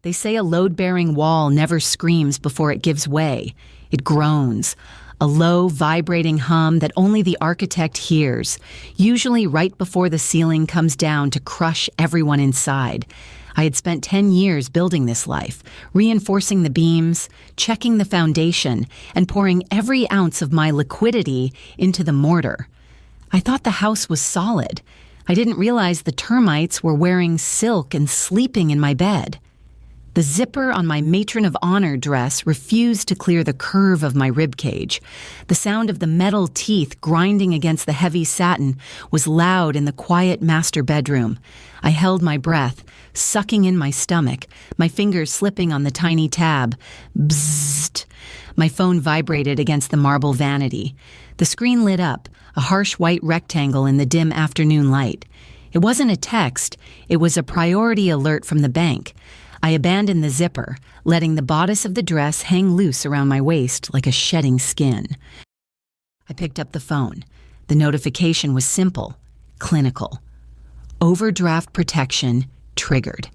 They say a load-bearing wall never screams before it gives way. It groans, a low, vibrating hum that only the architect hears, usually right before the ceiling comes down to crush everyone inside. I had spent 10 years building this life, reinforcing the beams, checking the foundation, and pouring every ounce of my liquidity into the mortar. I thought the house was solid. I didn't realize the termites were wearing silk and sleeping in my bed. The zipper on my Matron of Honor dress refused to clear the curve of my ribcage. The sound of the metal teeth grinding against the heavy satin was loud in the quiet master bedroom. I held my breath, sucking in my stomach, my fingers slipping on the tiny tab. Bzzzt. My phone vibrated against the marble vanity. The screen lit up, a harsh white rectangle in the dim afternoon light. It wasn't a text, it was a priority alert from the bank. I abandoned the zipper, letting the bodice of the dress hang loose around my waist like a shedding skin. I picked up the phone. The notification was simple, clinical. Overdraft protection triggered.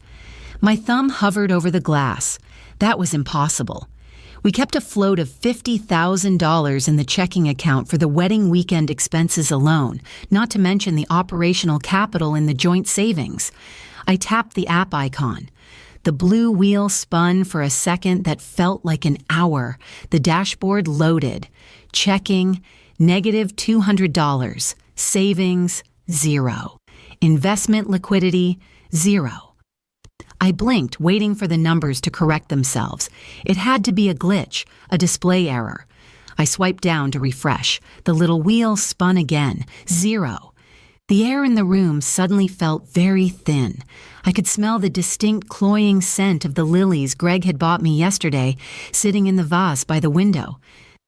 My thumb hovered over the glass. That was impossible. We kept a float of $50,000 in the checking account for the wedding weekend expenses alone, not to mention the operational capital in the joint savings. I tapped the app icon. The blue wheel spun for a second that felt like an hour. The dashboard loaded. Checking, negative $200. Savings, zero. Investment liquidity, zero. I blinked, waiting for the numbers to correct themselves. It had to be a glitch, a display error. I swiped down to refresh. The little wheel spun again. Zero. The air in the room suddenly felt very thin. I could smell the distinct cloying scent of the lilies Greg had bought me yesterday, sitting in the vase by the window.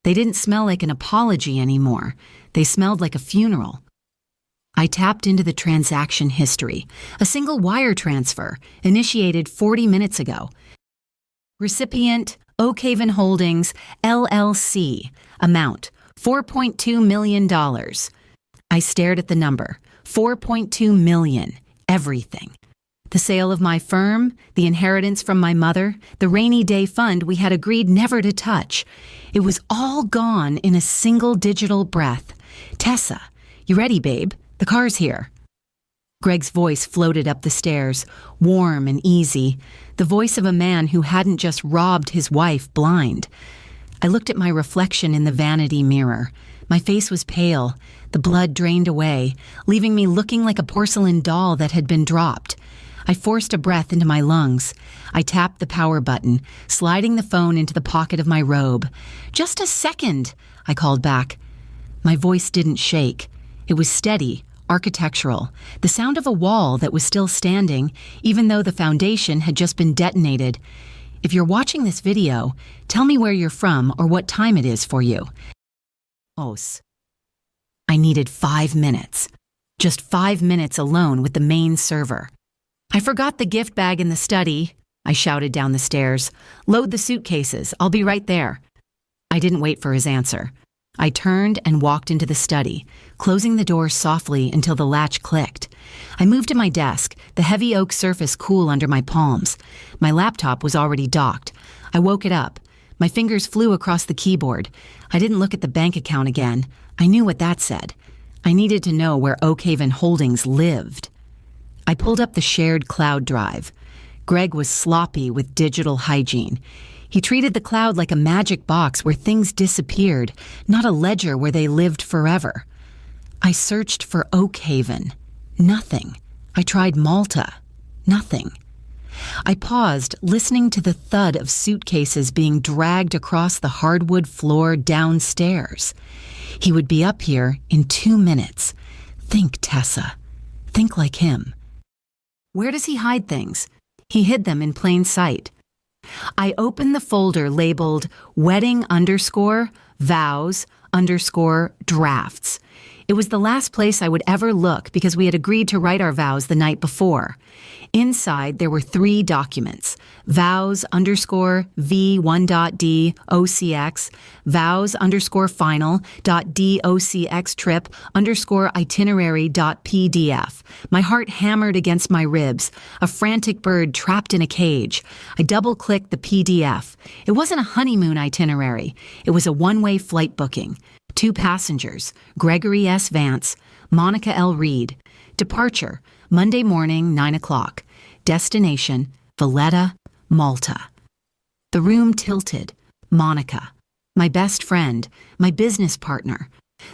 They didn't smell like an apology anymore. They smelled like a funeral. I tapped into the transaction history. A single wire transfer, initiated 40 minutes ago. Recipient, Oakhaven Holdings, LLC. Amount, $4.2 million. I stared at the number. $4.2 million. Everything. The sale of my firm, the inheritance from my mother, the rainy day fund we had agreed never to touch. It was all gone in a single digital breath. Tessa, you ready, babe? The car's here. Greg's voice floated up the stairs, warm and easy, the voice of a man who hadn't just robbed his wife blind. I looked at my reflection in the vanity mirror. My face was pale, the blood drained away, leaving me looking like a porcelain doll that had been dropped. I forced a breath into my lungs. I tapped the power button, sliding the phone into the pocket of my robe. "Just a second," I called back. My voice didn't shake. It was steady, architectural, the sound of a wall that was still standing, even though the foundation had just been detonated. If you're watching this video, tell me where you're from or what time it is for you. Os. I needed 5 minutes. Just 5 minutes alone with the main server. "I forgot the gift bag in the study," I shouted down the stairs. "Load the suitcases. I'll be right there." I didn't wait for his answer. I turned and walked into the study, closing the door softly until the latch clicked. I moved to my desk, the heavy oak surface cool under my palms. My laptop was already docked. I woke it up. My fingers flew across the keyboard. I didn't look at the bank account again. I knew what that said. I needed to know where Oakhaven Holdings lived. I pulled up the shared cloud drive. Greg was sloppy with digital hygiene. He treated the cloud like a magic box where things disappeared, not a ledger where they lived forever. I searched for Oakhaven. Nothing. I tried Malta. Nothing. I paused, listening to the thud of suitcases being dragged across the hardwood floor downstairs. He would be up here in 2 minutes. Think, Tessa. Think like him. Where does he hide things? He hid them in plain sight. I opened the folder labeled wedding_vows_drafts. It was the last place I would ever look because we had agreed to write our vows the night before. Inside, there were 3 documents: vows_V1.D OCX, vows_final.docx trip_itinerary.pdf. My heart hammered against my ribs, a frantic bird trapped in a cage. I double-clicked the PDF. It wasn't a honeymoon itinerary. It was a one-way flight booking. 2 passengers, Gregory S. Vance, Monica L. Reed. Departure, Monday morning, 9 o'clock. Destination, Valletta, Malta. The room tilted. Monica, my best friend, my business partner,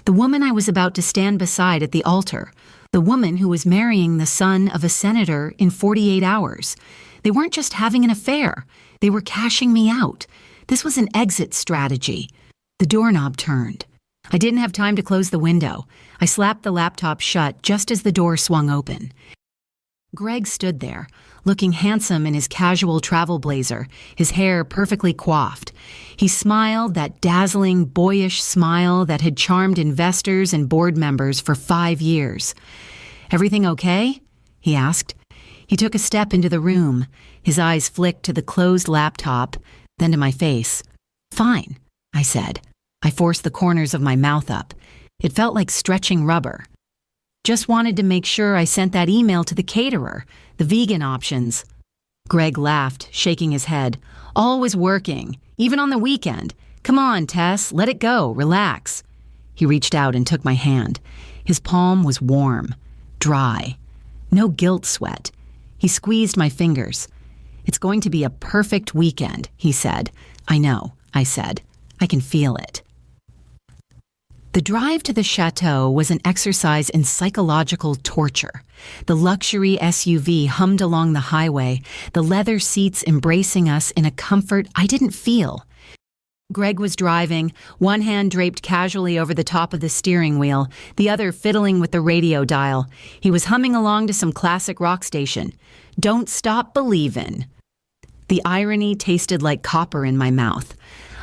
the woman I was about to stand beside at the altar, the woman who was marrying the son of a senator in 48 hours. They weren't just having an affair. They were cashing me out. This was an exit strategy. The doorknob turned. I didn't have time to close the window. I slapped the laptop shut just as the door swung open. Greg stood there, looking handsome in his casual travel blazer, his hair perfectly coiffed. He smiled that dazzling, boyish smile that had charmed investors and board members for 5 years. "Everything okay?" he asked. He took a step into the room. His eyes flicked to the closed laptop, then to my face. "Fine," I said. I forced the corners of my mouth up. It felt like stretching rubber. "Just wanted to make sure I sent that email to the caterer, the vegan options." Greg laughed, shaking his head. "Always working, even on the weekend. Come on, Tess, let it go, relax." He reached out and took my hand. His palm was warm, dry. No guilt sweat. He squeezed my fingers. "It's going to be a perfect weekend," he said. "I know," I said. "I can feel it." The drive to the chateau was an exercise in psychological torture. The luxury SUV hummed along the highway, the leather seats embracing us in a comfort I didn't feel. Greg was driving, one hand draped casually over the top of the steering wheel, the other fiddling with the radio dial. He was humming along to some classic rock station. "Don't Stop Believin'." The irony tasted like copper in my mouth.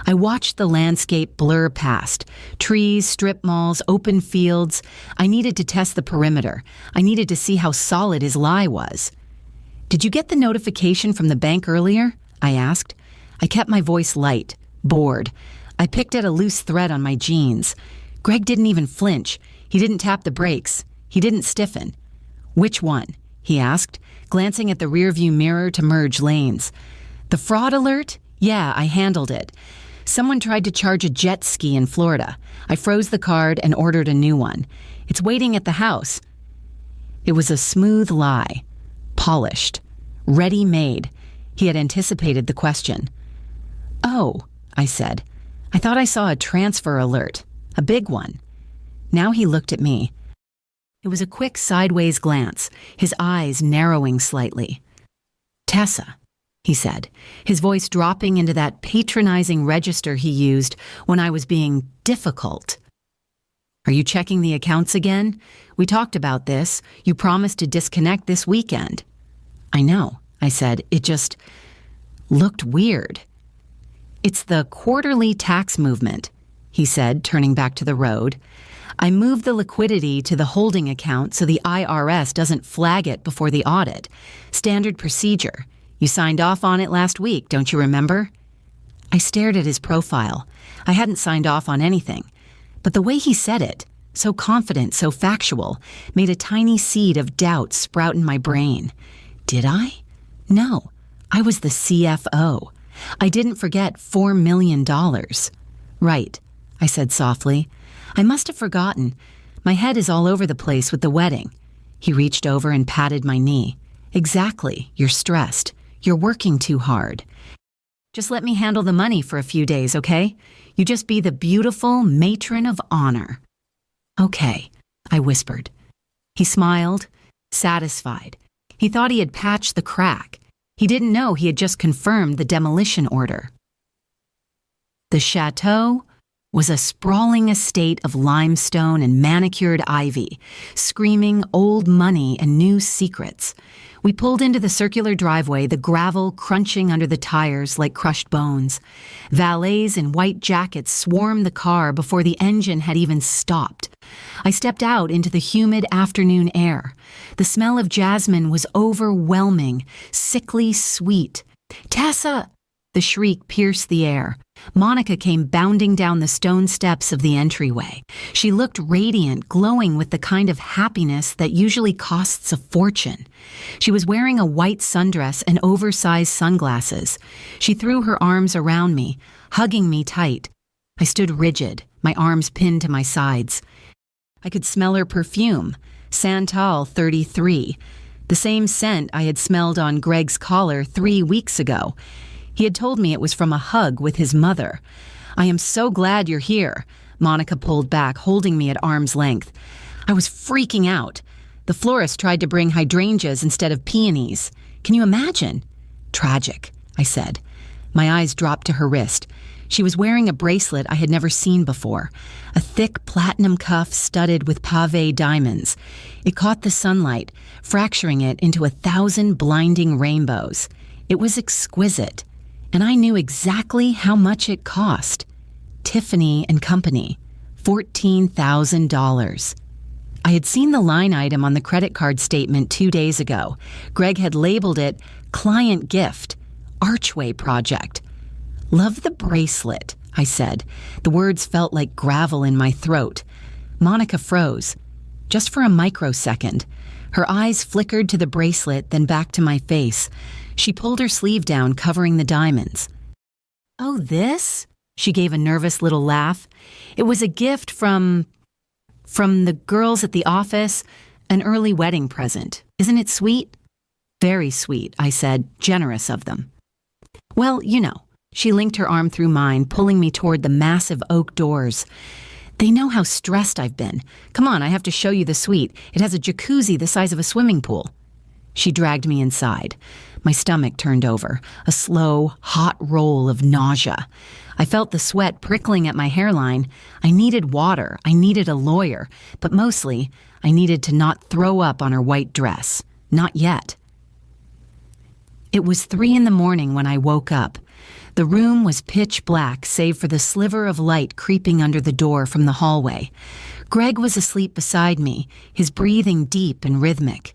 I watched the landscape blur past. Trees, strip malls, open fields. I needed to test the perimeter. I needed to see how solid his lie was. "Did you get the notification from the bank earlier?" I asked. I kept my voice light, bored. I picked at a loose thread on my jeans. Greg didn't even flinch. He didn't tap the brakes. He didn't stiffen. "Which one?" he asked, glancing at the rearview mirror to merge lanes. "The fraud alert? Yeah, I handled it. Someone tried to charge a jet ski in Florida. I froze the card and ordered a new one. It's waiting at the house." It was a smooth lie. Polished. Ready-made. He had anticipated the question. "Oh," I said. "I thought I saw a transfer alert. A big one." Now he looked at me. It was a quick sideways glance, his eyes narrowing slightly. "Tessa," he said, his voice dropping into that patronizing register he used when I was being difficult. "Are you checking the accounts again? We talked about this. You promised to disconnect this weekend." "I know," I said. "It just looked weird." "It's the quarterly tax movement," he said, turning back to the road. "I moved the liquidity to the holding account so the IRS doesn't flag it before the audit. Standard procedure. You signed off on it last week, don't you remember?" I stared at his profile. I hadn't signed off on anything. But the way he said it, so confident, so factual, made a tiny seed of doubt sprout in my brain. Did I? No. I was the CFO. I didn't forget $4 million. "Right," I said softly. "I must have forgotten. My head is all over the place with the wedding." He reached over and patted my knee. "Exactly. You're stressed. You're working too hard. Just let me handle the money for a few days, okay? You just be the beautiful Matron of Honor." "Okay," I whispered. He smiled, satisfied. He thought he had patched the crack. He didn't know he had just confirmed the demolition order. The chateau was a sprawling estate of limestone and manicured ivy, screaming old money and new secrets. We pulled into the circular driveway, the gravel crunching under the tires like crushed bones. Valets in white jackets swarmed the car before the engine had even stopped. I stepped out into the humid afternoon air. The smell of jasmine was overwhelming, sickly sweet. "Tessa!" The shriek pierced the air. Monica came bounding down the stone steps of the entryway. She looked radiant, glowing with the kind of happiness that usually costs a fortune. She was wearing a white sundress and oversized sunglasses. She threw her arms around me, hugging me tight. I stood rigid, my arms pinned to my sides. I could smell her perfume, Santal 33, the same scent I had smelled on Greg's collar 3 weeks ago. He had told me it was from a hug with his mother. "I am so glad you're here." Monica pulled back, holding me at arm's length. I was freaking out. The florist tried to bring hydrangeas instead of peonies. Can you imagine? "Tragic," I said. My eyes dropped to her wrist. She was wearing a bracelet I had never seen before, a thick platinum cuff studded with pave diamonds. It caught the sunlight, fracturing it into 1,000 blinding rainbows. It was exquisite. And I knew exactly how much it cost. Tiffany and Company, $14,000. I had seen the line item on the credit card statement 2 days ago. Greg had labeled it Client Gift, Archway Project. "Love the bracelet," I said. The words felt like gravel in my throat. Monica froze, just for a microsecond. Her eyes flickered to the bracelet, then back to my face. She pulled her sleeve down, covering the diamonds. "Oh, this?" She gave a nervous little laugh. "It was a gift from the girls at the office, an early wedding present. Isn't it sweet?" "Very sweet," I said, generous of them. "Well, you know." She linked her arm through mine, pulling me toward the massive oak doors. "They know how stressed I've been. Come on, I have to show you the suite. It has a jacuzzi the size of a swimming pool." She dragged me inside. My stomach turned over, a slow, hot roll of nausea. I felt the sweat prickling at my hairline. I needed water. I needed a lawyer. But mostly, I needed to not throw up on her white dress. Not yet. It was 3 a.m. when I woke up. The room was pitch black, save for the sliver of light creeping under the door from the hallway. Greg was asleep beside me, his breathing deep and rhythmic.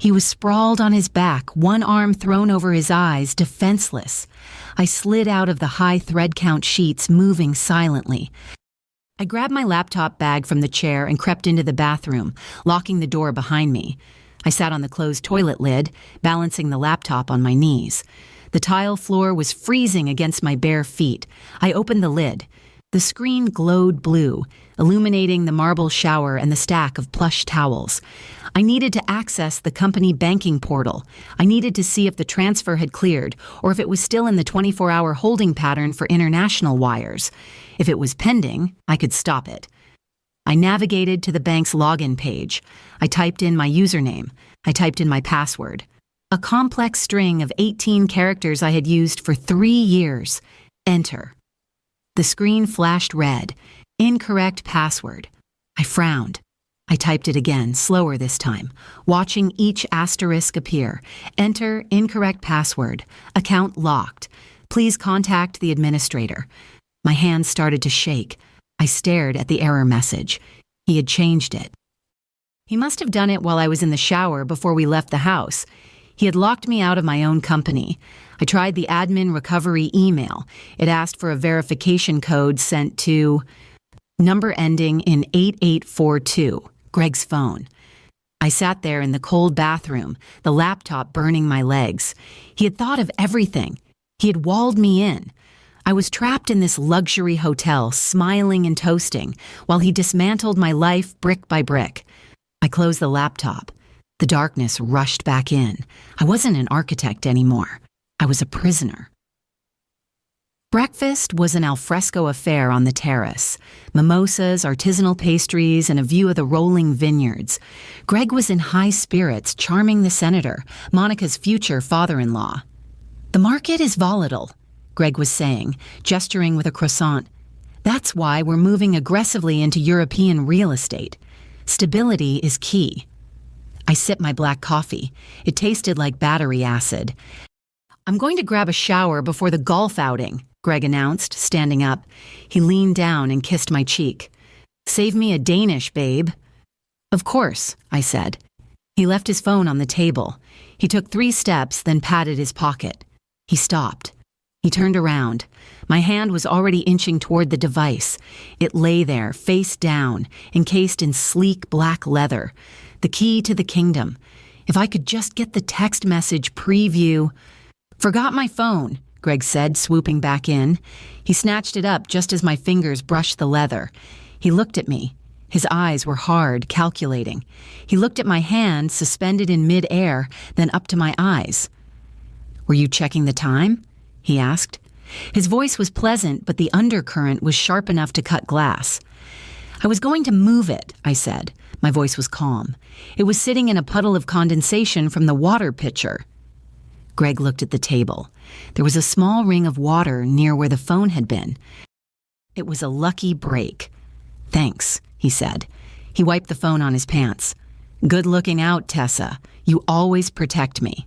He was sprawled on his back, one arm thrown over his eyes, defenseless. I slid out of the high thread count sheets, moving silently. I grabbed my laptop bag from the chair and crept into the bathroom, locking the door behind me. I sat on the closed toilet lid, balancing the laptop on my knees. The tile floor was freezing against my bare feet. I opened the lid. The screen glowed blue, illuminating the marble shower and the stack of plush towels. I needed to access the company banking portal. I needed to see if the transfer had cleared, or if it was still in the 24-hour holding pattern for international wires. If it was pending, I could stop it. I navigated to the bank's login page. I typed in my username. I typed in my password. A complex string of 18 characters I had used for 3 years. Enter. The screen flashed red. Incorrect password. I frowned. I typed it again, slower this time, watching each asterisk appear. Enter incorrect password. Account locked. Please contact the administrator. My hands started to shake. I stared at the error message. He had changed it. He must have done it while I was in the shower before we left the house. He had locked me out of my own company. I tried the admin recovery email. It asked for a verification code sent to number ending in 8842, Greg's phone. I sat there in the cold bathroom, the laptop burning my legs. He had thought of everything. He had walled me in. I was trapped in this luxury hotel, smiling and toasting, while he dismantled my life brick by brick. I closed the laptop. The darkness rushed back in. I wasn't an architect anymore. I was a prisoner. Breakfast was an alfresco affair on the terrace. Mimosas, artisanal pastries, and a view of the rolling vineyards. Greg was in high spirits, charming the senator, Monica's future father-in-law. "The market is volatile," Greg was saying, gesturing with a croissant. "That's why we're moving aggressively into European real estate. Stability is key." I sipped my black coffee. It tasted like battery acid. "I'm going to grab a shower before the golf outing," Greg announced, standing up. He leaned down and kissed my cheek. "Save me a Danish, babe." "Of course," I said. He left his phone on the table. He took 3 steps, then patted his pocket. He stopped. He turned around. My hand was already inching toward the device. It lay there, face down, encased in sleek black leather. The key to the kingdom. If I could just get the text message preview. "Forgot my phone," Greg said, swooping back in. He snatched it up just as my fingers brushed the leather. He looked at me. His eyes were hard, calculating. He looked at my hand, suspended in mid-air, then up to my eyes. "Were you checking the time?" he asked. His voice was pleasant, but the undercurrent was sharp enough to cut glass. "I was going to move it," I said. My voice was calm. "It was sitting in a puddle of condensation from the water pitcher." Greg looked at the table. There was a small ring of water near where the phone had been. It was a lucky break. "Thanks," he said. He wiped the phone on his pants. "Good looking out, Tessa. You always protect me."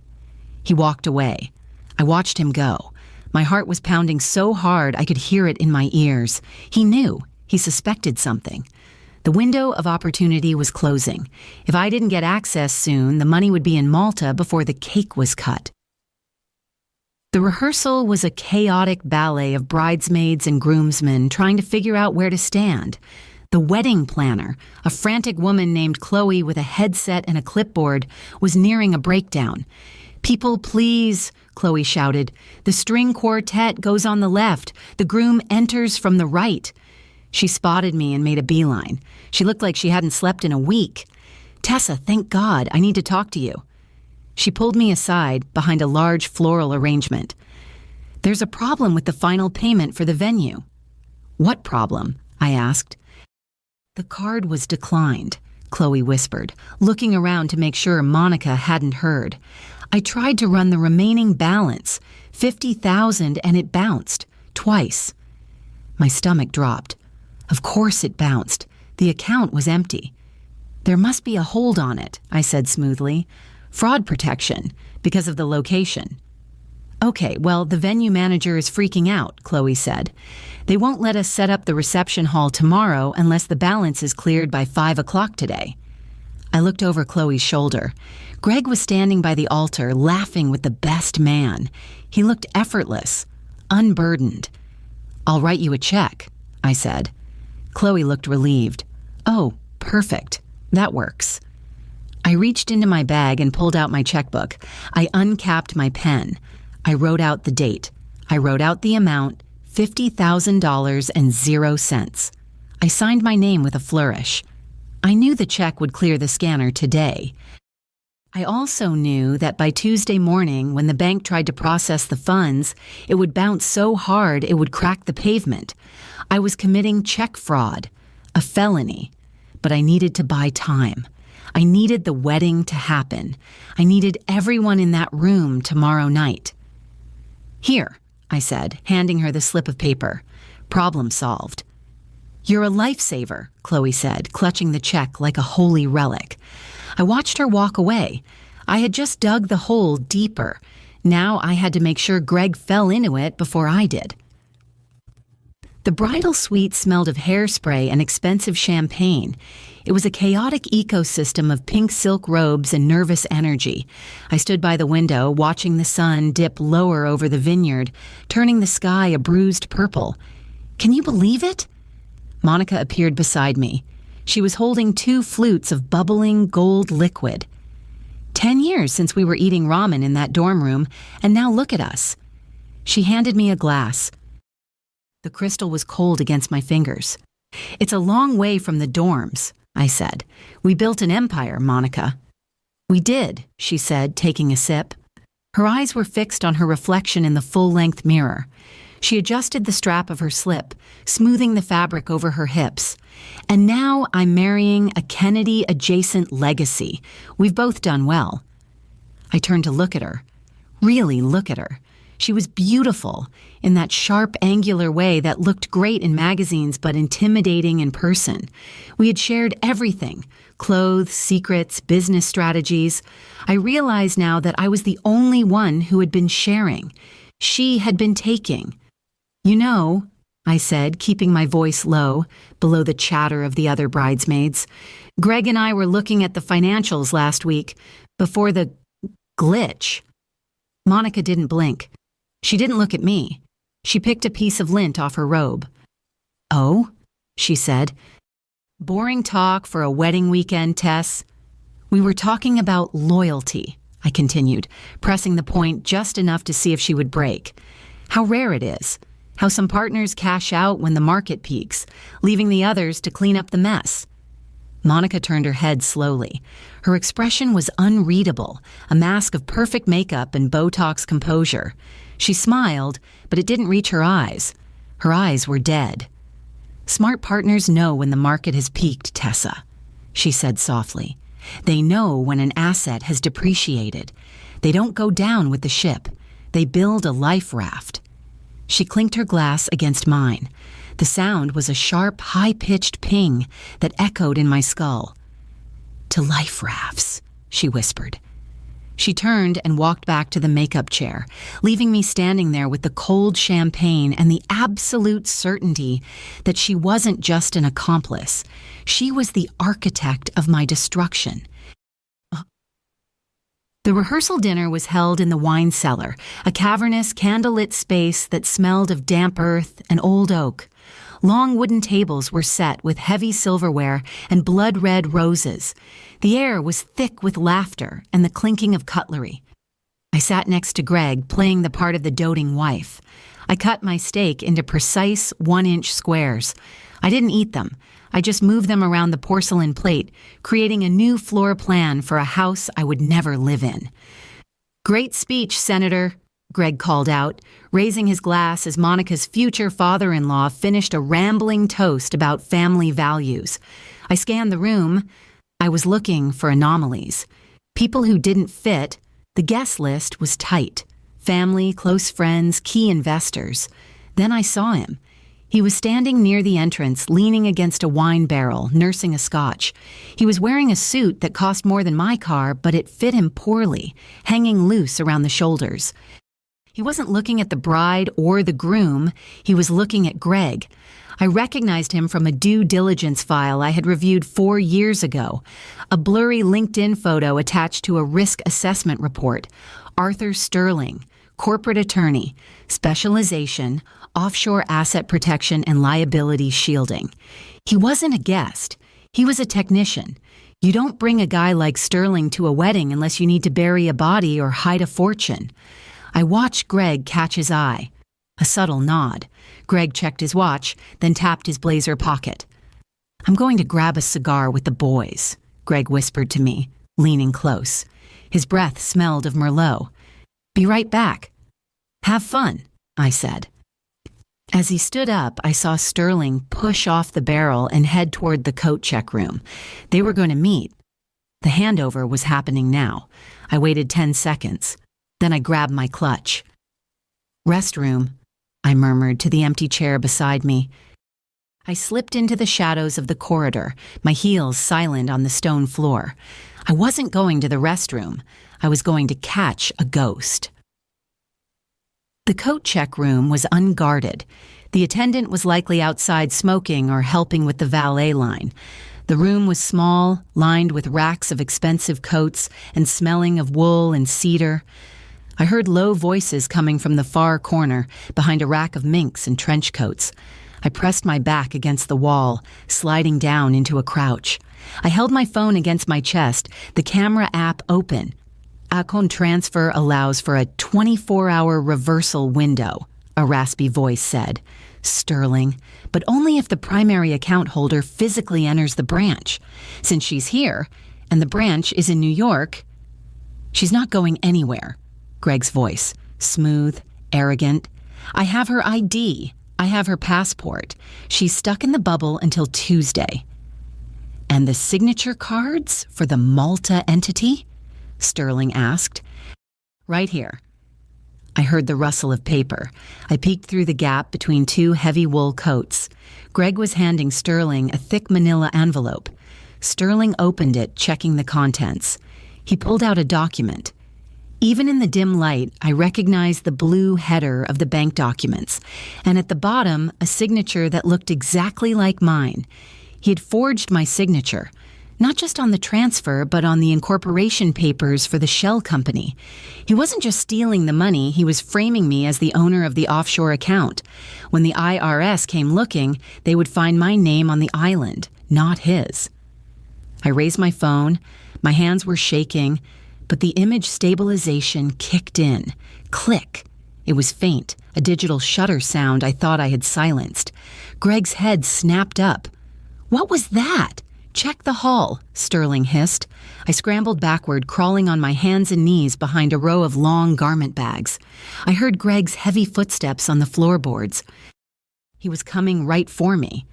He walked away. I watched him go. My heart was pounding so hard I could hear it in my ears. He knew. He suspected something. The window of opportunity was closing. If I didn't get access soon, the money would be in Malta before the cake was cut. The rehearsal was a chaotic ballet of bridesmaids and groomsmen trying to figure out where to stand. The wedding planner, a frantic woman named Chloe with a headset and a clipboard, was nearing a breakdown. "People, please," Chloe shouted. "The string quartet goes on the left. The groom enters from the right." She spotted me and made a beeline. She looked like she hadn't slept in a week. "Tessa, thank God, I need to talk to you." She pulled me aside behind a large floral arrangement. "There's a problem with the final payment for the venue." "What problem?" I asked. "The card was declined," Chloe whispered, looking around to make sure Monica hadn't heard. "I tried to run the remaining balance, 50,000, and it bounced, twice." My stomach dropped. Of course it bounced. The account was empty. "There must be a hold on it," I said smoothly. "Fraud protection, because of the location." "Okay, well, the venue manager is freaking out," Chloe said. "They won't let us set up the reception hall tomorrow unless the balance is cleared by 5 o'clock today." I looked over Chloe's shoulder. Greg was standing by the altar, laughing with the best man. He looked effortless, unburdened. "I'll write you a check," I said. Chloe looked relieved. "Oh, perfect. That works." I reached into my bag and pulled out my checkbook. I uncapped my pen. I wrote out the date. I wrote out the amount, $50,000 and 0 cents. I signed my name with a flourish. I knew the check would clear the scanner today. I also knew that by Tuesday morning, when the bank tried to process the funds, it would bounce so hard it would crack the pavement. I was committing check fraud, a felony, but I needed to buy time. I needed the wedding to happen. I needed everyone in that room tomorrow night. "Here," I said, handing her the slip of paper. Problem solved. "You're a lifesaver," Chloe said, clutching the check like a holy relic. I watched her walk away. I had just dug the hole deeper. Now I had to make sure Greg fell into it before I did. The bridal suite smelled of hairspray and expensive champagne. It was a chaotic ecosystem of pink silk robes and nervous energy. I stood by the window, watching the sun dip lower over the vineyard, turning the sky a bruised purple. Can you believe it? Monica appeared beside me. She was holding 2 flutes of bubbling gold liquid. 10 years since we were eating ramen in that dorm room, and now look at us. She handed me a glass. The crystal was cold against my fingers. "It's a long way from the dorms," I said. "We built an empire, Monica." "We did," she said, taking a sip. Her eyes were fixed on her reflection in the full-length mirror. She adjusted the strap of her slip, smoothing the fabric over her hips. "And now I'm marrying a Kennedy-adjacent legacy. We've both done well." I turned to look at her. Really look at her. She was beautiful in that sharp, angular way that looked great in magazines but intimidating in person. We had shared everything: clothes, secrets, business strategies. I realized now that I was the only one who had been sharing. She had been taking. "You know," I said, keeping my voice low, below the chatter of the other bridesmaids, "Greg and I were looking at the financials last week, before the glitch." Monica didn't blink. She didn't look at me. She picked a piece of lint off her robe. "Oh?" she said. "Boring talk for a wedding weekend, Tess." "We were talking about loyalty," I continued, pressing the point just enough to see if she would break. "How rare it is. How some partners cash out when the market peaks, leaving the others to clean up the mess." Monica turned her head slowly. Her expression was unreadable, a mask of perfect makeup and Botox composure. She smiled, but it didn't reach her eyes. Her eyes were dead. "Smart partners know when the market has peaked, Tessa," she said softly. "They know when an asset has depreciated. They don't go down with the ship. They build a life raft." She clinked her glass against mine. The sound was a sharp, high-pitched ping that echoed in my skull. "To life rafts," she whispered. She turned and walked back to the makeup chair, leaving me standing there with the cold champagne and the absolute certainty that she wasn't just an accomplice. She was the architect of my destruction. The rehearsal dinner was held in the wine cellar, a cavernous, candlelit space that smelled of damp earth and old oak. Long wooden tables were set with heavy silverware and blood-red roses. The air was thick with laughter and the clinking of cutlery. I sat next to Greg, playing the part of the doting wife. I cut my steak into precise 1-inch squares. I didn't eat them. I just moved them around the porcelain plate, creating a new floor plan for a house I would never live in. "Great speech, Senator," Greg called out, raising his glass as Monica's future father-in-law finished a rambling toast about family values. I scanned the room. I was looking for anomalies. People who didn't fit. The guest list was tight. Family, close friends, key investors. Then I saw him. He was standing near the entrance, leaning against a wine barrel, nursing a scotch. He was wearing a suit that cost more than my car, but it fit him poorly, hanging loose around the shoulders. He wasn't looking at the bride or the groom. He was looking at Greg. I recognized him from a due diligence file I had reviewed 4 years ago, a blurry LinkedIn photo attached to a risk assessment report. Arthur Sterling, corporate attorney, specialization, offshore asset protection and liability shielding. He wasn't a guest. He was a technician. You don't bring a guy like Sterling to a wedding unless you need to bury a body or hide a fortune. I watched Greg catch his eye. A subtle nod. Greg checked his watch, then tapped his blazer pocket. "I'm going to grab a cigar with the boys," Greg whispered to me, leaning close. His breath smelled of Merlot. "Be right back." "Have fun," I said. As he stood up, I saw Sterling push off the barrel and head toward the coat check room. They were going to meet. The handover was happening now. I waited 10 seconds. Then I grabbed my clutch. "Restroom," I murmured to the empty chair beside me. I slipped into the shadows of the corridor, my heels silent on the stone floor. I wasn't going to the restroom. I was going to catch a ghost. The coat check room was unguarded. The attendant was likely outside smoking or helping with the valet line. The room was small, lined with racks of expensive coats and smelling of wool and cedar. I heard low voices coming from the far corner, behind a rack of minks and trench coats. I pressed my back against the wall, sliding down into a crouch. I held my phone against my chest, the camera app open. Account transfer allows for a 24-hour reversal window, a raspy voice said. Sterling, but only if the primary account holder physically enters the branch. Since she's here, and the branch is in New York, she's not going anywhere. Greg's voice, smooth, arrogant. I have her ID. I have her passport. She's stuck in the bubble until Tuesday. And the signature cards for the Malta entity? Sterling asked. Right here. I heard the rustle of paper. I peeked through the gap between two heavy wool coats. Greg was handing Sterling a thick manila envelope. Sterling opened it, checking the contents. He pulled out a document. Even in the dim light, I recognized the blue header of the bank documents, and at the bottom, a signature that looked exactly like mine. He had forged my signature, not just on the transfer, but on the incorporation papers for the shell company. He wasn't just stealing the money, he was framing me as the owner of the offshore account. When the IRS came looking, they would find my name on the island, not his. I raised my phone. My hands were shaking, but the image stabilization kicked in. Click. It was faint, a digital shutter sound I thought I had silenced. Greg's head snapped up. What was that? Check the hull, Sterling hissed. I scrambled backward, crawling on my hands and knees behind a row of long garment bags. I heard Greg's heavy footsteps on the floorboards. He was coming right for me.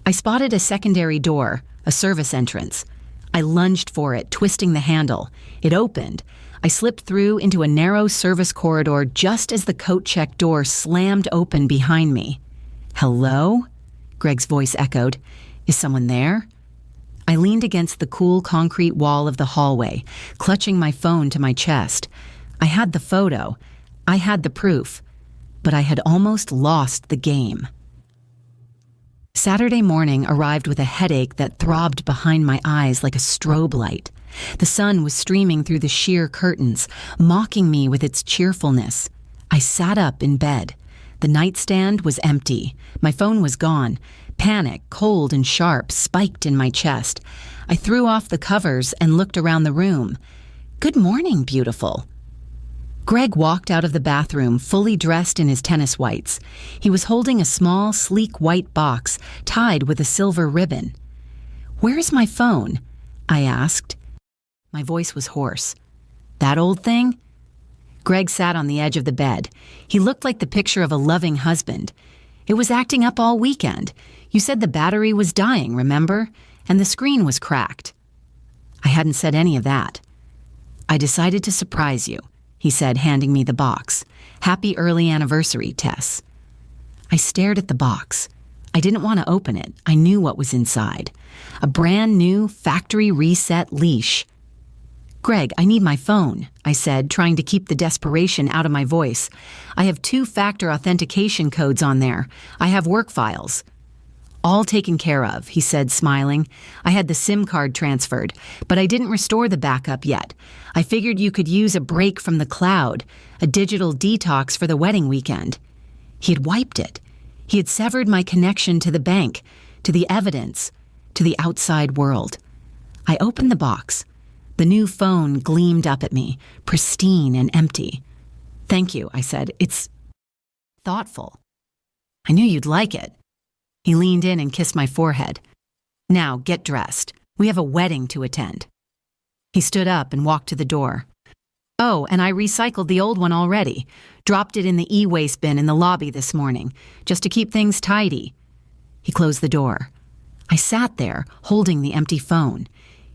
I spotted a secondary door, a service entrance. I lunged for it, twisting the handle. It opened. I slipped through into a narrow service corridor just as the coat check door slammed open behind me. Hello? Greg's voice echoed. Is someone there? I leaned against the cool concrete wall of the hallway, clutching my phone to my chest. I had the photo. I had the proof. But I had almost lost the game. Saturday morning arrived with a headache that throbbed behind my eyes like a strobe light. The sun was streaming through the sheer curtains, mocking me with its cheerfulness. I sat up in bed. The nightstand was empty. My phone was gone. Panic, cold and sharp, spiked in my chest. I threw off the covers and looked around the room. Good morning, beautiful. Greg walked out of the bathroom, fully dressed in his tennis whites. He was holding a small, sleek white box tied with a silver ribbon. Where is my phone? I asked. My voice was hoarse. That old thing? Greg sat on the edge of the bed. He looked like the picture of a loving husband. It was acting up all weekend. You said the battery was dying, remember? And the screen was cracked. I hadn't said any of that. I decided to surprise you, he said, handing me the box. Happy early anniversary, Tess. I stared at the box. I didn't want to open it. I knew what was inside. A brand new factory reset leash. Greg, I need my phone, I said, trying to keep the desperation out of my voice. I have 2-factor authentication codes on there. I have work files. All taken care of, he said, smiling. I had the SIM card transferred, but I didn't restore the backup yet. I figured you could use a break from the cloud, a digital detox for the wedding weekend. He had wiped it. He had severed my connection to the bank, to the evidence, to the outside world. I opened the box. The new phone gleamed up at me, pristine and empty. Thank you, I said. It's thoughtful. I knew you'd like it. He leaned in and kissed my forehead. Now, get dressed. We have a wedding to attend. He stood up and walked to the door. Oh, and I recycled the old one already. Dropped it in the e-waste bin in the lobby this morning, just to keep things tidy. He closed the door. I sat there, holding the empty phone.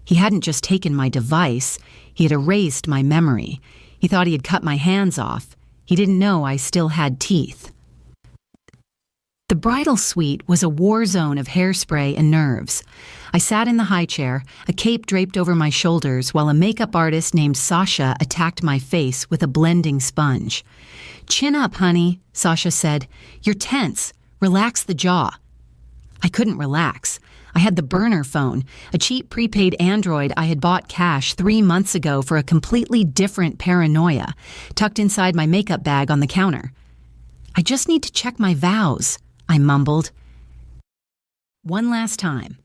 He hadn't just taken my device, he had erased my memory. He thought he had cut my hands off. He didn't know I still had teeth. The bridal suite was a war zone of hairspray and nerves. I sat in the high chair, a cape draped over my shoulders, while a makeup artist named Sasha attacked my face with a blending sponge. Chin up, honey, Sasha said. You're tense. Relax the jaw. I couldn't relax. I had the burner phone, a cheap prepaid Android I had bought cash 3 months ago for a completely different paranoia, tucked inside my makeup bag on the counter. I just need to check my vows, I mumbled. One last time.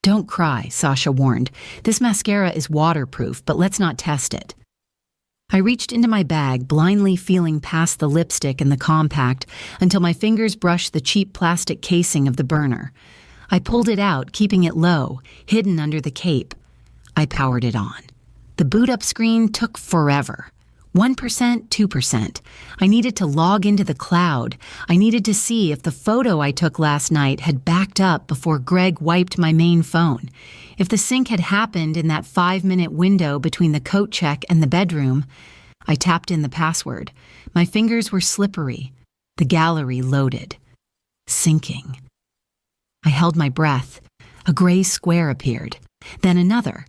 Don't cry, Sasha warned. This mascara is waterproof, but let's not test it. I reached into my bag, blindly feeling past the lipstick and the compact until my fingers brushed the cheap plastic casing of the burner. I pulled it out, keeping it low, hidden under the cape. I powered it on. The boot-up screen took forever. 1%, 2%. I needed to log into the cloud. I needed to see if the photo I took last night had backed up before Greg wiped my main phone. If the sync had happened in that 5-minute window between the coat check and the bedroom, I tapped in the password. My fingers were slippery. The gallery loaded. Syncing. I held my breath. A gray square appeared. Then another.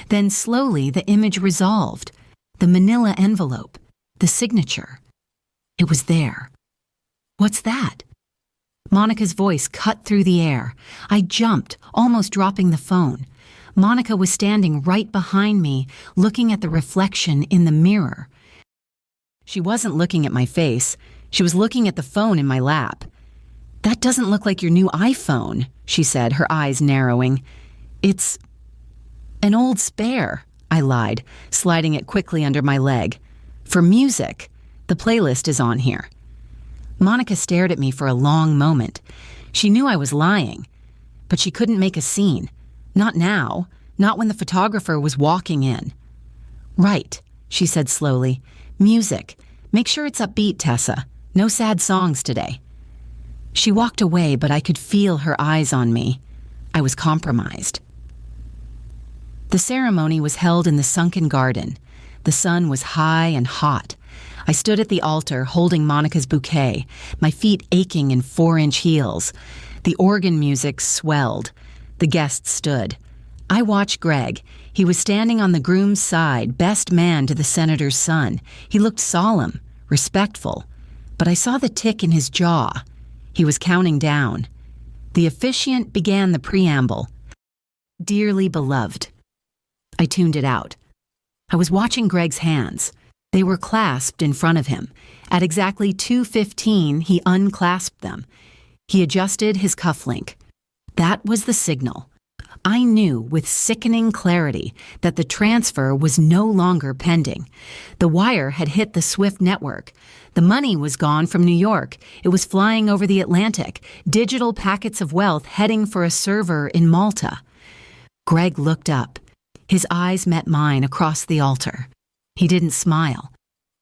Then slowly the image resolved. The manila envelope. The signature. It was there. What's that? Monica's voice cut through the air. I jumped, almost dropping the phone. Monica was standing right behind me, looking at the reflection in the mirror. She wasn't looking at my face. She was looking at the phone in my lap. "That doesn't look like your new iPhone," she said, her eyes narrowing. "It's an old spare," I lied, sliding it quickly under my leg. "For music. The playlist is on here." Monica stared at me for a long moment. She knew I was lying, but she couldn't make a scene. Not now, not when the photographer was walking in. "Right," she said slowly. "Music. Make sure it's upbeat, Tessa. No sad songs today." She walked away, but I could feel her eyes on me. I was compromised. The ceremony was held in the sunken garden. The sun was high and hot. I stood at the altar holding Monica's bouquet, my feet aching in 4-inch heels. The organ music swelled. The guests stood. I watched Greg. He was standing on the groom's side, best man to the senator's son. He looked solemn, respectful, but I saw the tick in his jaw. He was counting down. The officiant began the preamble. "Dearly beloved." I tuned it out. I was watching Greg's hands. They were clasped in front of him. At exactly 2:15, he unclasped them. He adjusted his cufflink. That was the signal. I knew with sickening clarity that the transfer was no longer pending. The wire had hit the SWIFT network. The money was gone from New York. It was flying over the Atlantic, digital packets of wealth heading for a server in Malta. Greg looked up. His eyes met mine across the altar. He didn't smile.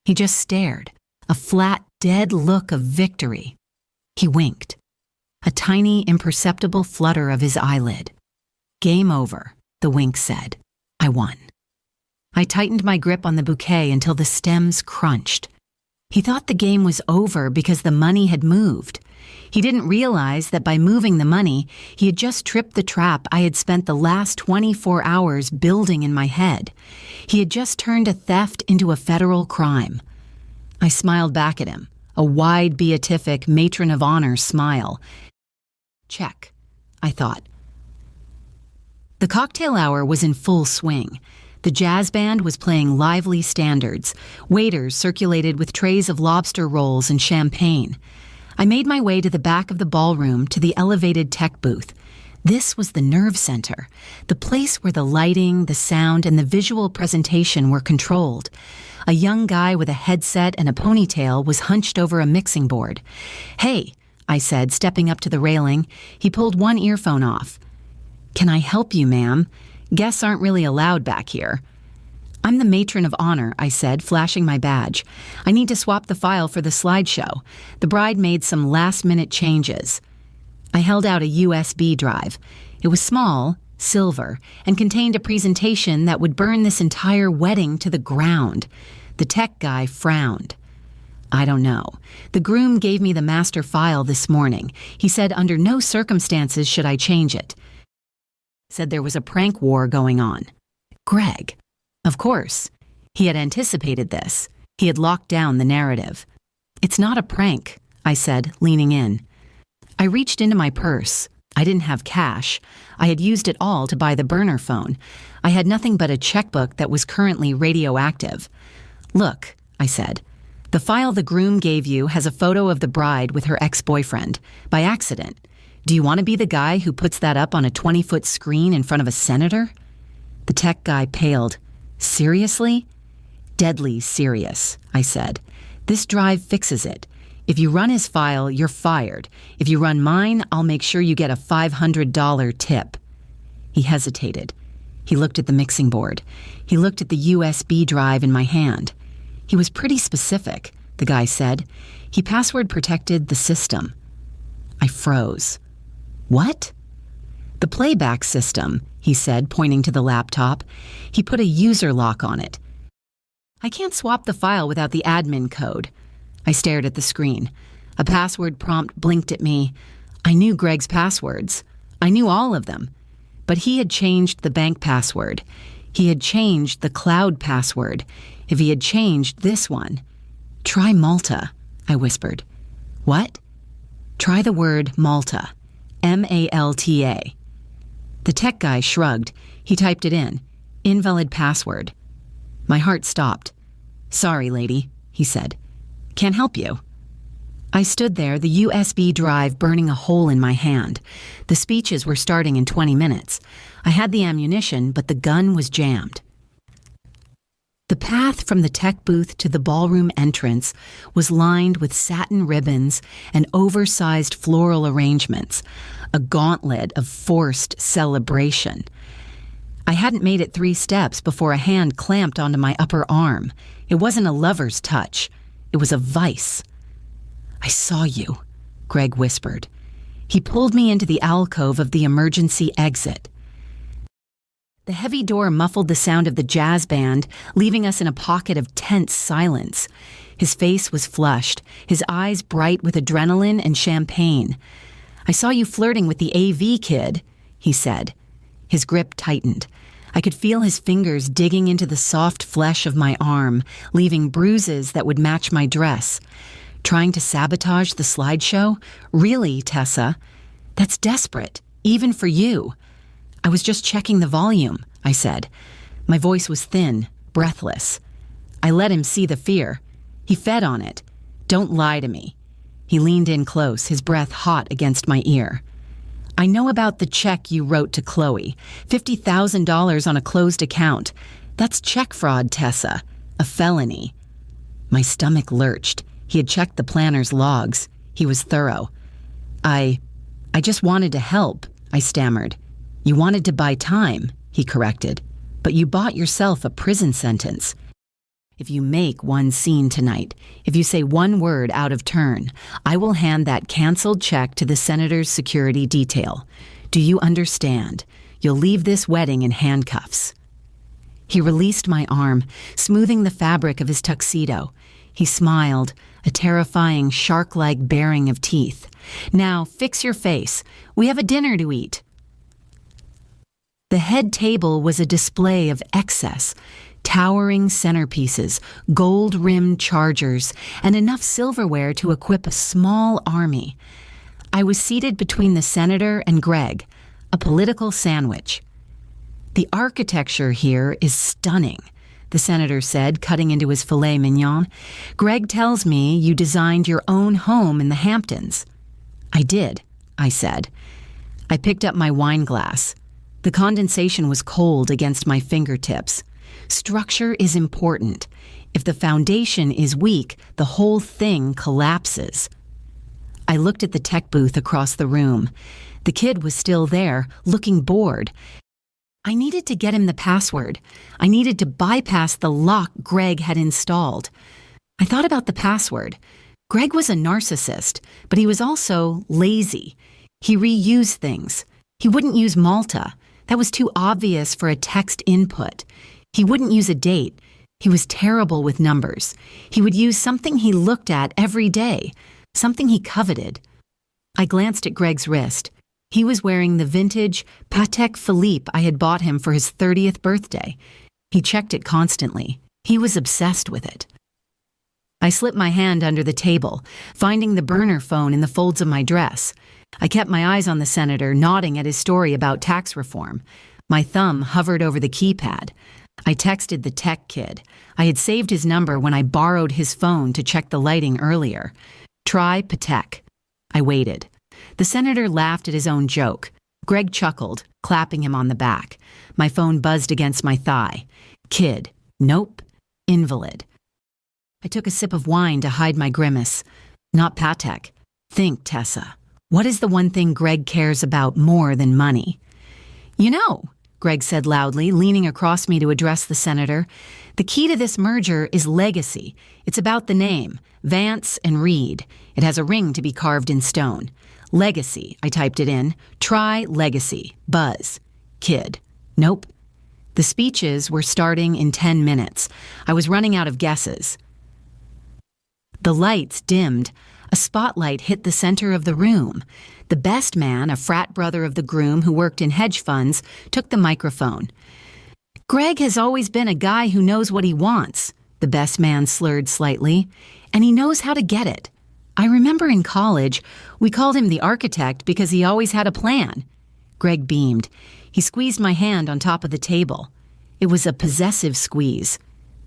He just stared, a flat, dead look of victory. He winked. A tiny, imperceptible flutter of his eyelid. "Game over," the wink said. I won. I tightened my grip on the bouquet until the stems crunched. He thought the game was over because the money had moved. He didn't realize that by moving the money, he had just tripped the trap I had spent the last 24 hours building in my head. He had just turned a theft into a federal crime. I smiled back at him, a wide, beatific Matron of Honor smile. Check, I thought. The cocktail hour was in full swing. The jazz band was playing lively standards. Waiters circulated with trays of lobster rolls and champagne. I made my way to the back of the ballroom to the elevated tech booth. This was the nerve center, the place where the lighting, the sound, and the visual presentation were controlled. A young guy with a headset and a ponytail was hunched over a mixing board. "Hey," I said, stepping up to the railing. He pulled one earphone off. "Can I help you, ma'am? Guests aren't really allowed back here." "I'm the Matron of Honor," I said, flashing my badge. "I need to swap the file for the slideshow. The bride made some last-minute changes." I held out a USB drive. It was small, silver, and contained a presentation that would burn this entire wedding to the ground. The tech guy frowned. "I don't know. The groom gave me the master file this morning. He said under no circumstances should I change it. Said there was a prank war going on." Greg. Of course. He had anticipated this. He had locked down the narrative. "It's not a prank," I said, leaning in. I reached into my purse. I didn't have cash. I had used it all to buy the burner phone. I had nothing but a checkbook that was currently radioactive. "Look," I said, "the file the groom gave you has a photo of the bride with her ex-boyfriend, by accident. Do you want to be the guy who puts that up on a 20-foot screen in front of a senator?" The tech guy paled. "Seriously?" "Deadly serious," I said. "This drive fixes it. If you run his file, you're fired. If you run mine, I'll make sure you get a $500 tip." He hesitated. He looked at the mixing board. He looked at the USB drive in my hand. He was pretty specific, the guy said. He password protected the system. I froze. "What?" "The playback system," he said, pointing to the laptop. He put a user lock on it. I can't swap the file without the admin code. I stared at the screen. A password prompt blinked at me. I knew Greg's passwords. I knew all of them. But he had changed the bank password. He had changed the cloud password. If he had changed this one. Try Malta, I whispered. What? Try the word Malta. Malta. The tech guy shrugged. He typed it in. Invalid password. My heart stopped. Sorry, lady, he said. Can't help you. I stood there, the USB drive burning a hole in my hand. The speeches were starting in 20 minutes. I had the ammunition, but the gun was jammed. The path from the tech booth to the ballroom entrance was lined with satin ribbons and oversized floral arrangements, a gauntlet of forced celebration. I hadn't made it 3 steps before a hand clamped onto my upper arm. It wasn't a lover's touch. It was a vice. I saw you, Greg whispered. He pulled me into the alcove of the emergency exit. The heavy door muffled the sound of the jazz band, leaving us in a pocket of tense silence. His face was flushed, his eyes bright with adrenaline and champagne. I saw you flirting with the AV kid, he said. His grip tightened. I could feel his fingers digging into the soft flesh of my arm, leaving bruises that would match my dress. Trying to sabotage the slideshow? Really, Tessa? That's desperate, even for you. I was just checking the volume, I said. My voice was thin, breathless. I let him see the fear. He fed on it. Don't lie to me. He leaned in close, his breath hot against my ear. I know about the check you wrote to Chloe. $50,000 on a closed account. That's check fraud, Tessa. A felony. My stomach lurched. He had checked the planner's logs. He was thorough. I just wanted to help, I stammered. You wanted to buy time, he corrected. But you bought yourself a prison sentence. If you make one scene tonight, if you say one word out of turn, I will hand that canceled check to the senator's security detail. Do you understand? You'll leave this wedding in handcuffs. He released my arm, smoothing the fabric of his tuxedo. He smiled, a terrifying shark-like baring of teeth. Now, fix your face. We have a dinner to eat. The head table was a display of excess, towering centerpieces, gold-rimmed chargers, and enough silverware to equip a small army. I was seated between the senator and Greg, a political sandwich. The architecture here is stunning, the senator said, cutting into his filet mignon. Greg tells me you designed your own home in the Hamptons. I did, I said. I picked up my wine glass. The condensation was cold against my fingertips. Structure is important. If the foundation is weak, the whole thing collapses. I looked at the tech booth across the room. The kid was still there, looking bored. I needed to get him the password. I needed to bypass the lock Greg had installed. I thought about the password. Greg was a narcissist, but he was also lazy. He reused things. He wouldn't use Malta. That was too obvious for a text input. He wouldn't use a date. He was terrible with numbers. He would use something he looked at every day, something he coveted. I glanced at Greg's wrist. He was wearing the vintage Patek Philippe I had bought him for his 30th birthday. He checked it constantly. He was obsessed with it. I slipped my hand under the table, finding the burner phone in the folds of my dress. I kept my eyes on the senator, nodding at his story about tax reform. My thumb hovered over the keypad. I texted the tech kid. I had saved his number when I borrowed his phone to check the lighting earlier. Try Patek. I waited. The senator laughed at his own joke. Greg chuckled, clapping him on the back. My phone buzzed against my thigh. Kid. Nope. Invalid. I took a sip of wine to hide my grimace. Not Patek. Think, Tessa. What is the one thing Greg cares about more than money? You know, Greg said loudly, leaning across me to address the senator, the key to this merger is legacy. It's about the name, Vance and Reed. It has a ring to be carved in stone. Legacy, I typed it in. Try legacy. Buzz. Kid. Nope. The speeches were starting in 10 minutes. I was running out of guesses. The lights dimmed. A spotlight hit the center of the room. The best man, a frat brother of the groom who worked in hedge funds, took the microphone. "Greg has always been a guy who knows what he wants," the best man slurred slightly, "and he knows how to get it. I remember in college, we called him the architect because he always had a plan." Greg beamed. He squeezed my hand on top of the table. It was a possessive squeeze,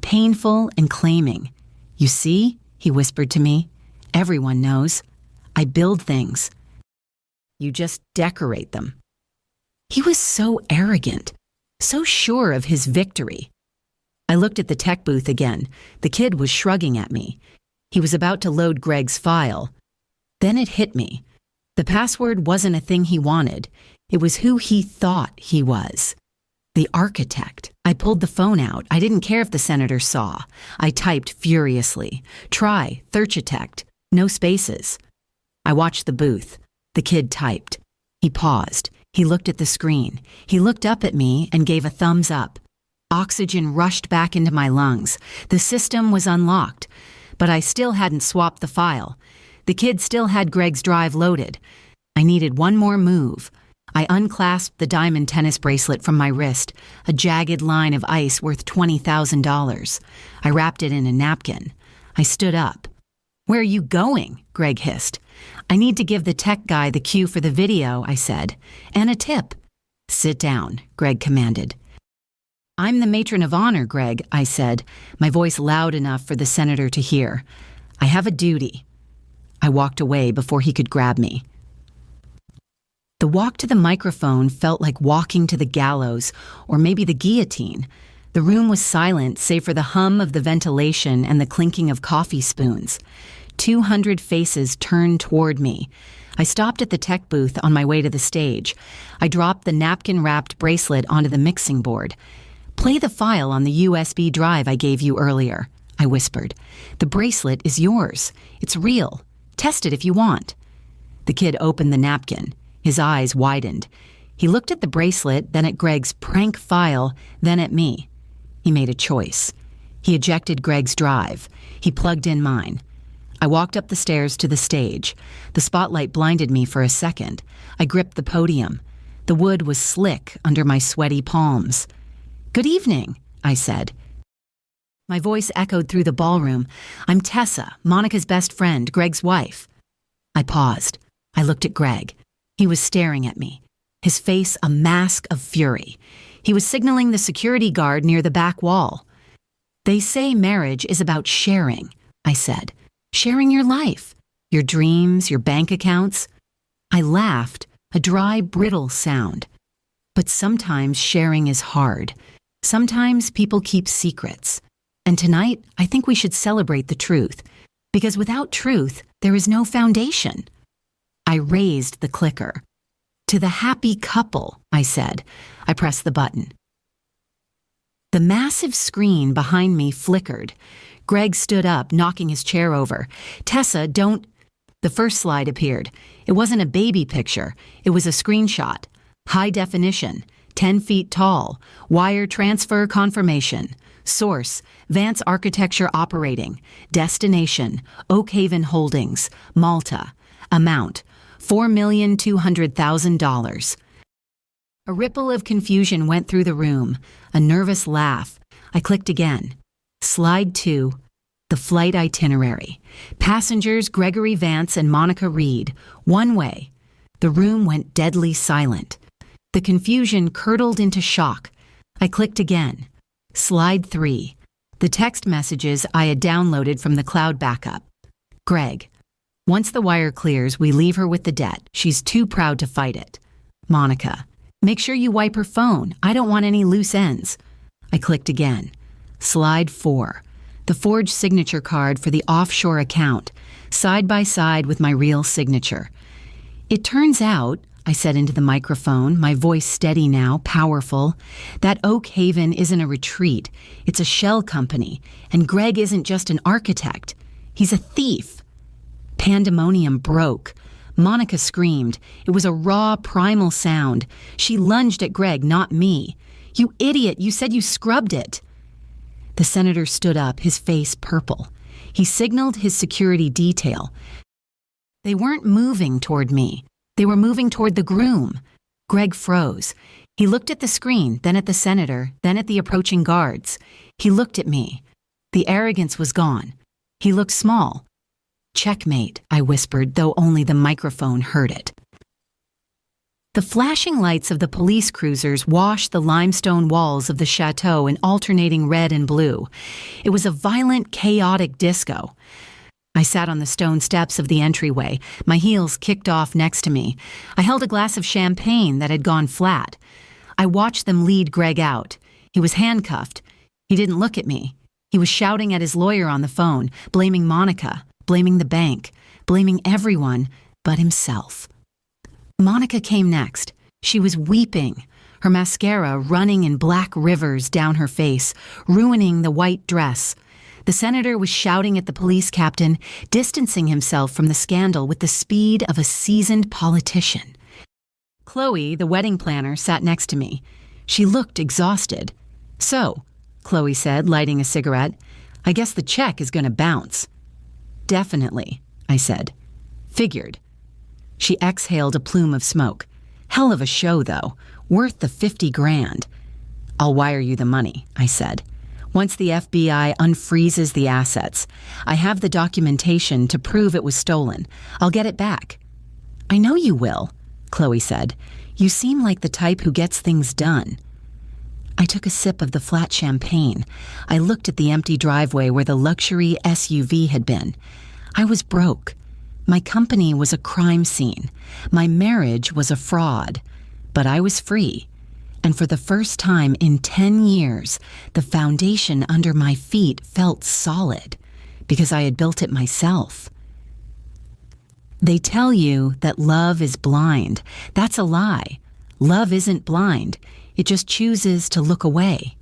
painful and claiming. "You see," he whispered to me, "everyone knows. I build things. You just decorate them." He was so arrogant, so sure of his victory. I looked at the tech booth again. The kid was shrugging at me. He was about to load Greg's file. Then it hit me. The password wasn't a thing he wanted. It was who he thought he was. The architect. I pulled the phone out. I didn't care if the senator saw. I typed furiously. Try, Thurchitect. No spaces. I watched the booth. The kid typed. He paused. He looked at the screen. He looked up at me and gave a thumbs up. Oxygen rushed back into my lungs. The system was unlocked, but I still hadn't swapped the file. The kid still had Greg's drive loaded. I needed one more move. I unclasped the diamond tennis bracelet from my wrist, a jagged line of ice worth $20,000. I wrapped it in a napkin. I stood up. "Where are you going?" Greg hissed. "I need to give the tech guy the cue for the video," I said, "and a tip." "Sit down," Greg commanded. "I'm the Matron of Honor, Greg," I said, my voice loud enough for the senator to hear. "I have a duty." I walked away before he could grab me. The walk to the microphone felt like walking to the gallows, or maybe the guillotine. The room was silent, save for the hum of the ventilation and the clinking of coffee spoons. 200 faces turned toward me. I stopped at the tech booth on my way to the stage. I dropped the napkin-wrapped bracelet onto the mixing board. "Play the file on the USB drive I gave you earlier," I whispered. "The bracelet is yours. It's real. Test it if you want." The kid opened the napkin. His eyes widened. He looked at the bracelet, then at Greg's prank file, then at me. He made a choice. He ejected Greg's drive. He plugged in mine. I walked up the stairs to the stage. The spotlight blinded me for a second. I gripped the podium. The wood was slick under my sweaty palms. "Good evening," I said. My voice echoed through the ballroom. "I'm Tessa, Monica's best friend, Greg's wife." I paused. I looked at Greg. He was staring at me, his face a mask of fury. He was signaling the security guard near the back wall. "They say marriage is about sharing," I said. "Sharing your life, your dreams, your bank accounts." I laughed, a dry, brittle sound. "But sometimes sharing is hard. Sometimes people keep secrets. And tonight, I think we should celebrate the truth, because without truth, there is no foundation." I raised the clicker. "To the happy couple," I said. I pressed the button. The massive screen behind me flickered. Greg stood up, knocking his chair over. "Tessa, don't—" The first slide appeared. It wasn't a baby picture. It was a screenshot. High definition, 10 feet tall, wire transfer confirmation. Source, Vance Architecture Operating. Destination, Oak Haven Holdings, Malta. Amount, $4,200,000. A ripple of confusion went through the room, a nervous laugh. I clicked again. Slide 2, the flight itinerary. Passengers Gregory Vance and Monica Reed, one way. The room went deadly silent. The confusion curdled into shock. I clicked again. Slide 3, the text messages I had downloaded from the cloud backup. Greg, once the wire clears, we leave her with the debt. She's too proud to fight it. Monica, make sure you wipe her phone. I don't want any loose ends. I clicked again. Slide 4, the forged signature card for the offshore account, side by side with my real signature. It turns out, I said into the microphone, my voice steady now, powerful, that Oak Haven isn't a retreat. It's a shell company, and Greg isn't just an architect. He's a thief. Pandemonium broke. Monica screamed. It was a raw, primal sound. She lunged at Greg, not me. You idiot, you said you scrubbed it. The senator stood up, his face purple. He signaled his security detail. They weren't moving toward me. They were moving toward the groom. Greg froze. He looked at the screen, then at the senator, then at the approaching guards. He looked at me. The arrogance was gone. He looked small. "Checkmate," I whispered, though only the microphone heard it. The flashing lights of the police cruisers washed the limestone walls of the chateau in alternating red and blue. It was a violent, chaotic disco. I sat on the stone steps of the entryway, my heels kicked off next to me. I held a glass of champagne that had gone flat. I watched them lead Greg out. He was handcuffed. He didn't look at me. He was shouting at his lawyer on the phone, blaming Monica, blaming the bank, blaming everyone but himself. Monica came next. She was weeping, her mascara running in black rivers down her face, ruining the white dress. The senator was shouting at the police captain, distancing himself from the scandal with the speed of a seasoned politician. Chloe, the wedding planner, sat next to me. She looked exhausted. "So," Chloe said, lighting a cigarette, "I guess the check is going to bounce." "Definitely," I said. "Figured." She exhaled a plume of smoke. "Hell of a show, though. Worth the 50 grand. "I'll wire you the money," I said. "Once the FBI unfreezes the assets. I have the documentation to prove it was stolen. I'll get it back." "I know you will," Chloe said. "You seem like the type who gets things done." I took a sip of the flat champagne. I looked at the empty driveway where the luxury SUV had been. I was broke. My company was a crime scene. My marriage was a fraud. But I was free. And for the first time in 10 years, the foundation under my feet felt solid, because I had built it myself. They tell you that love is blind. That's a lie. Love isn't blind. It just chooses to look away.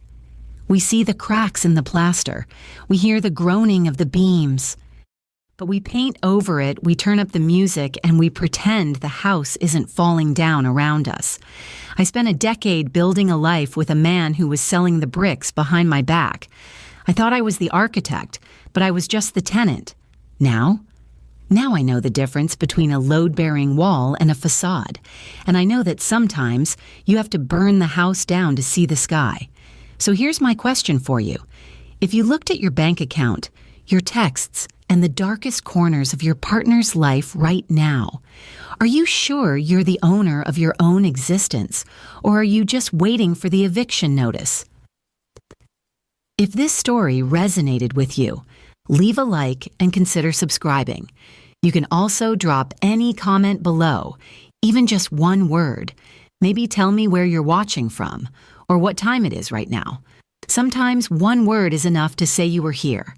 We see the cracks in the plaster. We hear the groaning of the beams. But we paint over it, we turn up the music, and we pretend the house isn't falling down around us. I spent a decade building a life with a man who was selling the bricks behind my back. I thought I was the architect, but I was just the tenant. Now I know the difference between a load-bearing wall and a facade, and I know that sometimes you have to burn the house down to see the sky. So here's my question for you. If you looked at your bank account, your texts, and the darkest corners of your partner's life right now, are you sure you're the owner of your own existence, or are you just waiting for the eviction notice? If this story resonated with you, leave a like and consider subscribing. You can also drop any comment below, even just one word. Maybe tell me where you're watching from, or what time it is right now. Sometimes one word is enough to say you were here.